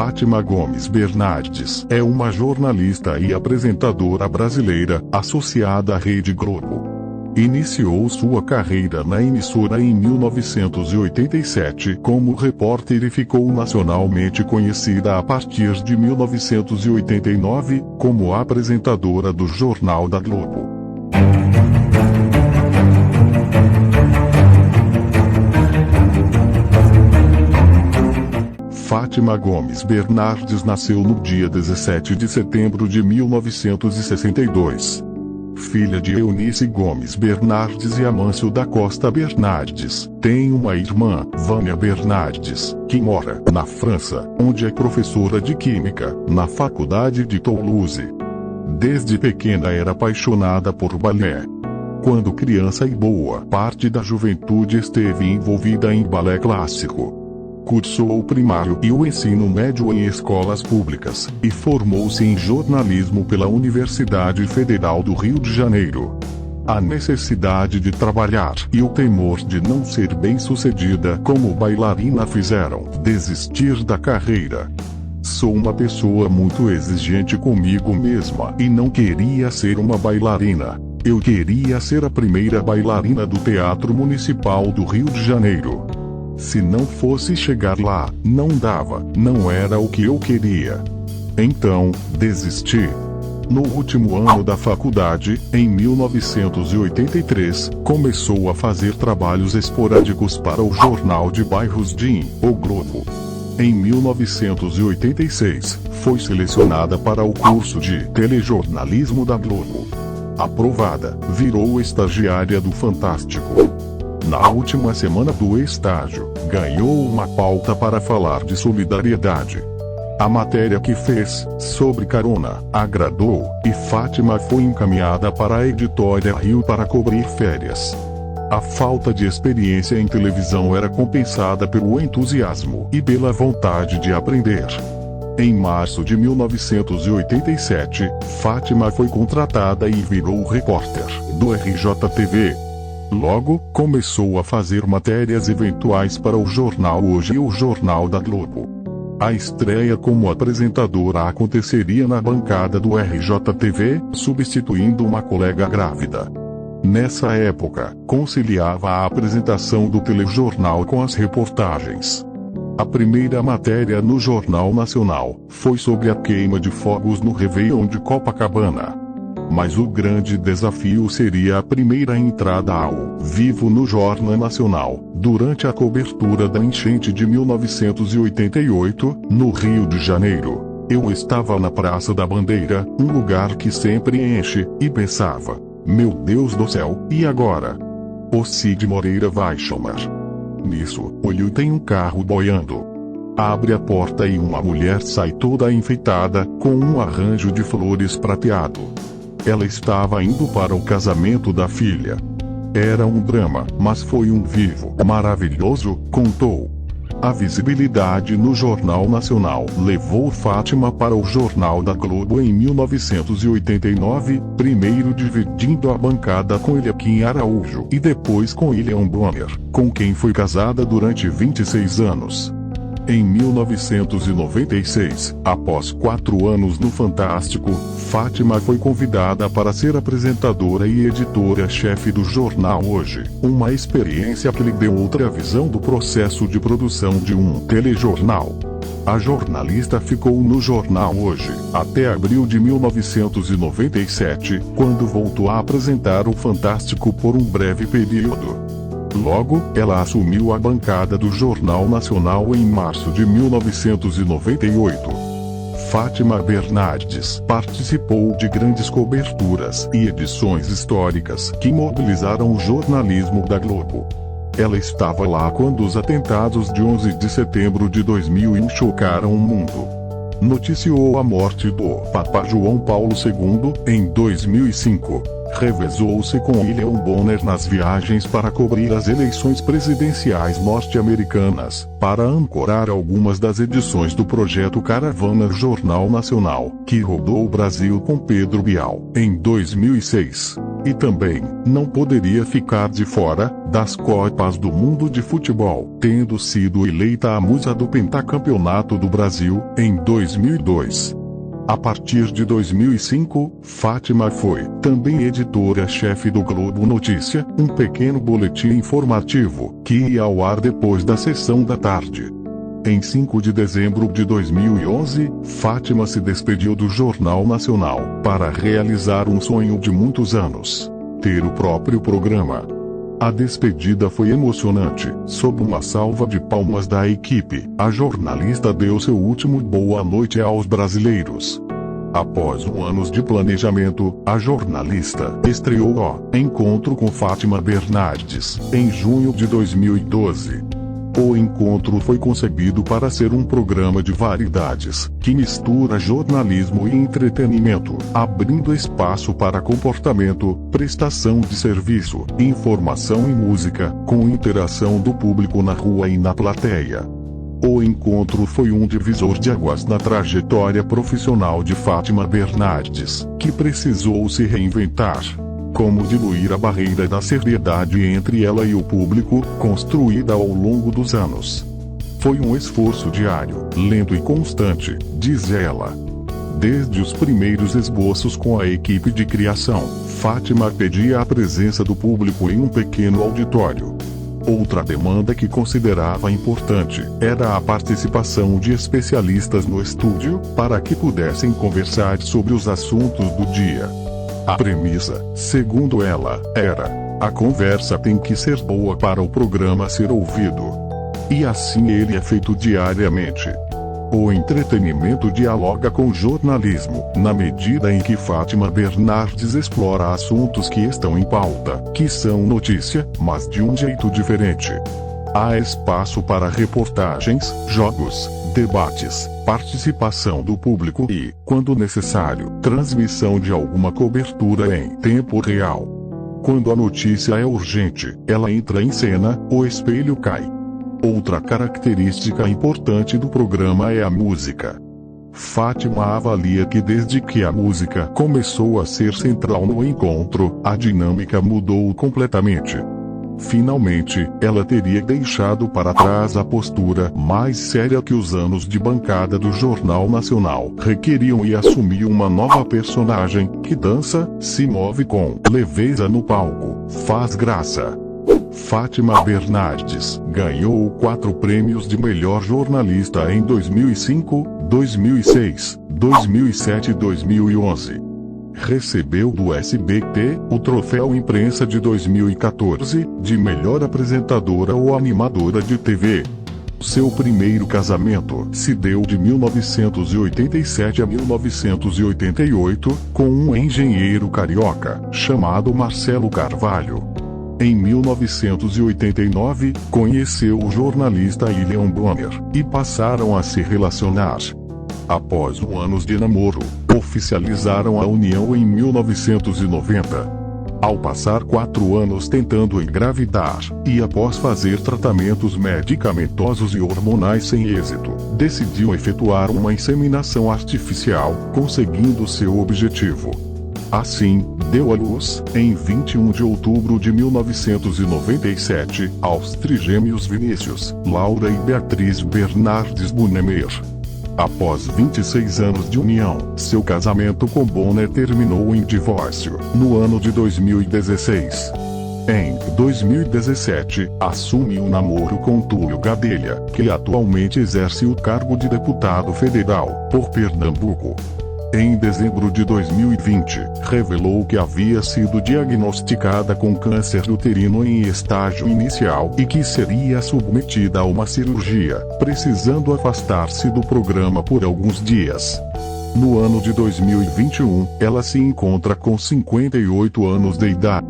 Fátima Gomes Bernardes é uma jornalista e apresentadora brasileira, associada à Rede Globo. Iniciou sua carreira na emissora em 1987 como repórter e ficou nacionalmente conhecida a partir de 1989 como apresentadora do Jornal da Globo. Fátima Gomes Bernardes nasceu no dia 17 de setembro de 1962. Filha de Eunice Gomes Bernardes e Amâncio da Costa Bernardes, tem uma irmã, Vânia Bernardes, que mora na França, onde é professora de Química, na Faculdade de Toulouse. Desde pequena era apaixonada por balé. Quando criança e boa parte da juventude esteve envolvida em balé clássico. Cursou o primário e o ensino médio em escolas públicas, e formou-se em jornalismo pela Universidade Federal do Rio de Janeiro. A necessidade de trabalhar e o temor de não ser bem-sucedida como bailarina fizeram desistir da carreira. Sou uma pessoa muito exigente comigo mesma e não queria ser uma bailarina. Eu queria ser a primeira bailarina do Teatro Municipal do Rio de Janeiro. Se não fosse chegar lá, não dava, não era o que eu queria. Então, desisti. No último ano da faculdade, em 1983, começou a fazer trabalhos esporádicos para o jornal de bairros DIN, O Globo. Em 1986, foi selecionada para o curso de telejornalismo da Globo. Aprovada, virou estagiária do Fantástico. Na última semana do estágio, ganhou uma pauta para falar de solidariedade. A matéria que fez, sobre carona, agradou, e Fátima foi encaminhada para a Editora Rio para cobrir férias. A falta de experiência em televisão era compensada pelo entusiasmo e pela vontade de aprender. Em março de 1987, Fátima foi contratada e virou repórter do RJTV. Logo, começou a fazer matérias eventuais para o Jornal Hoje e o Jornal da Globo. A estreia como apresentadora aconteceria na bancada do RJTV, substituindo uma colega grávida. Nessa época, conciliava a apresentação do telejornal com as reportagens. A primeira matéria no Jornal Nacional foi sobre a queima de fogos no Réveillon de Copacabana. Mas o grande desafio seria a primeira entrada ao vivo no Jornal Nacional, durante a cobertura da enchente de 1988, no Rio de Janeiro. Eu estava na Praça da Bandeira, um lugar que sempre enche, e pensava: meu Deus do céu, e agora? O Cid Moreira vai chamar. Nisso, olho e tem um carro boiando. Abre a porta e uma mulher sai toda enfeitada, com um arranjo de flores prateado. Ela estava indo para o casamento da filha. Era um drama, mas foi um vivo maravilhoso, contou. A visibilidade no Jornal Nacional levou Fátima para o Jornal da Globo em 1989, primeiro dividindo a bancada com Eliakim Araújo e depois com William Bonner, com quem foi casada durante 26 anos. Em 1996, após 4 anos no Fantástico, Fátima foi convidada para ser apresentadora e editora-chefe do Jornal Hoje, uma experiência que lhe deu outra visão do processo de produção de um telejornal. A jornalista ficou no Jornal Hoje, até abril de 1997, quando voltou a apresentar o Fantástico por um breve período. Logo, ela assumiu a bancada do Jornal Nacional em março de 1998. Fátima Bernardes participou de grandes coberturas e edições históricas que mobilizaram o jornalismo da Globo. Ela estava lá quando os atentados de 11 de setembro de 2001 chocaram o mundo. Noticiou a morte do Papa João Paulo II em 2005. Revezou-se com William Bonner nas viagens para cobrir as eleições presidenciais norte-americanas, para ancorar algumas das edições do projeto Caravana Jornal Nacional, que rodou o Brasil com Pedro Bial, em 2006. E também, não poderia ficar de fora das Copas do Mundo de Futebol, tendo sido eleita a musa do pentacampeonato do Brasil, em 2002. A partir de 2005, Fátima foi também editora-chefe do Globo Notícia, um pequeno boletim informativo que ia ao ar depois da sessão da tarde. Em 5 de dezembro de 2011, Fátima se despediu do Jornal Nacional para realizar um sonho de muitos anos: ter o próprio programa. A despedida foi emocionante. Sob uma salva de palmas da equipe, a jornalista deu seu último boa noite aos brasileiros. Após anos de planejamento, a jornalista estreou o Encontro com Fátima Bernardes, em junho de 2012. O encontro foi concebido para ser um programa de variedades, que mistura jornalismo e entretenimento, abrindo espaço para comportamento, prestação de serviço, informação e música, com interação do público na rua e na plateia. O encontro foi um divisor de águas na trajetória profissional de Fátima Bernardes, que precisou se reinventar. Como diluir a barreira da seriedade entre ela e o público, construída ao longo dos anos. Foi um esforço diário, lento e constante, diz ela. Desde os primeiros esboços com a equipe de criação, Fátima pedia a presença do público em um pequeno auditório. Outra demanda que considerava importante era a participação de especialistas no estúdio, para que pudessem conversar sobre os assuntos do dia. A premissa, segundo ela, era: a conversa tem que ser boa para o programa ser ouvido. E assim ele é feito diariamente. O entretenimento dialoga com o jornalismo, na medida em que Fátima Bernardes explora assuntos que estão em pauta, que são notícia, mas de um jeito diferente. Há espaço para reportagens, jogos, debates, participação do público e, quando necessário, transmissão de alguma cobertura em tempo real. Quando a notícia é urgente, ela entra em cena, o espelho cai. Outra característica importante do programa é a música. Fátima avalia que desde que a música começou a ser central no encontro, a dinâmica mudou completamente. Finalmente, ela teria deixado para trás a postura mais séria que os anos de bancada do Jornal Nacional requeriam e assumiu uma nova personagem, que dança, se move com leveza no palco, faz graça. Fátima Bernardes ganhou 4 prêmios de melhor jornalista em 2005, 2006, 2007 e 2011. Recebeu do SBT o Troféu Imprensa de 2014, de melhor apresentadora ou animadora de TV. Seu primeiro casamento se deu de 1987 a 1988, com um engenheiro carioca, chamado Marcelo Carvalho. Em 1989, conheceu o jornalista William Bonner, e passaram a se relacionar. Após anos de namoro, oficializaram a união em 1990. Ao passar 4 anos tentando engravidar, e após fazer tratamentos medicamentosos e hormonais sem êxito, decidiu efetuar uma inseminação artificial, conseguindo seu objetivo. Assim, deu à luz, em 21 de outubro de 1997, aos trigêmeos Vinícius, Laura e Beatriz Bernardes Bunemer. Após 26 anos de união, seu casamento com Bonner terminou em divórcio, no ano de 2016. Em 2017, assume um namoro com Túlio Gadelha, que atualmente exerce o cargo de deputado federal, por Pernambuco. Em dezembro de 2020, revelou que havia sido diagnosticada com câncer uterino em estágio inicial e que seria submetida a uma cirurgia, precisando afastar-se do programa por alguns dias. No ano de 2021, ela se encontra com 58 anos de idade.